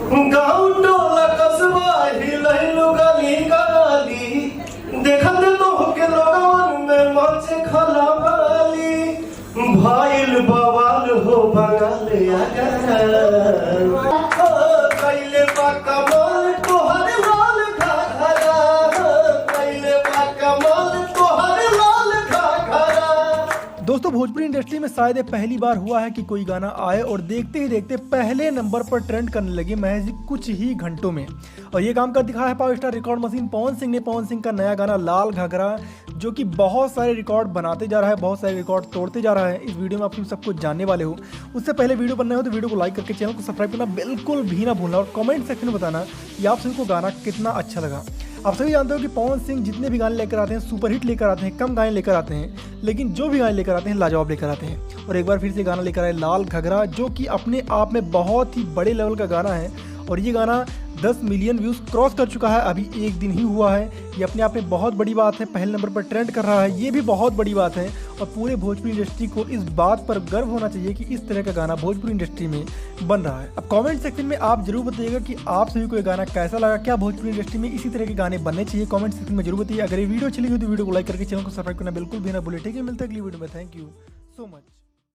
गाँव टोला कस्बा हिलैलो गली गली देखत तो के लोगन में मचे खलबली भइल बवाल हो बंगाल कैले बा कमाल तोहर लाल घाघरा कैले बा कमाल तोहर लाल घाघरा। दोस्तों भोजपुरी इंडस्ट्री में शायद पहली बार हुआ है कि कोई गाना आए और देखते ही देखते पहले नंबर पर ट्रेंड करने लगे महज कुछ ही घंटों में। और ये काम कर दिखाया है power star record machine Pawan Singh ने। पवन सिंह का नया गाना लाल घाघरा जो कि बहुत सारे रिकॉर्ड बनाते जा रहा है, बहुत सारे रिकॉर्ड तोड़ते जा रहा है। इस वीडियो में आप सब कुछ जानने वाले हो। उससे पहले वीडियो बनना हो तो वीडियो को लाइक करके चैनल को सब्सक्राइब करना बिल्कुल भी ना भूलना और कमेंट सेक्शन में बताना कि आप सभी को गाना कितना अच्छा लगा। आप सभी जानते हो कि पवन सिंह जितने भी गाने लेकर आते हैं सुपरहिट लेकर आते हैं, कम गाने लेकर आते हैं, लेकिन जो भी गाने लेकर आते हैं लाजवाब लेकर आते हैं। और एक बार फिर से गाना लेकर आए लाल घाघरा जो कि अपने आप में बहुत ही बड़े लेवल का गाना है। और ये गाना 10 मिलियन व्यूज़ क्रॉस कर चुका है, अभी एक दिन ही हुआ है। ये अपने आप में बहुत बड़ी बात है, पहले नंबर पर ट्रेंड कर रहा है, ये भी बहुत बड़ी बात है। और पूरे भोजपुरी इंडस्ट्री को इस बात पर गर्व होना चाहिए कि इस तरह का गाना भोजपुरी इंडस्ट्री में बन रहा है। अब कमेंट सेक्शन में आप जरूर बताइएगा कि आप सभी को ये गाना कैसा लगा, क्या भोजपुरी इंडस्ट्री में इसी तरह के गाने बनने चाहिए। कमेंट सेक्शन में जरूर बताइए। अगर ये वीडियो अच्छी लगी तो वीडियो को लाइक करके चैनल को सब्सक्राइब करना बिल्कुल भी ना भूले। ठीक है, मिलते हैं अगली वीडियो में। Thank you so much.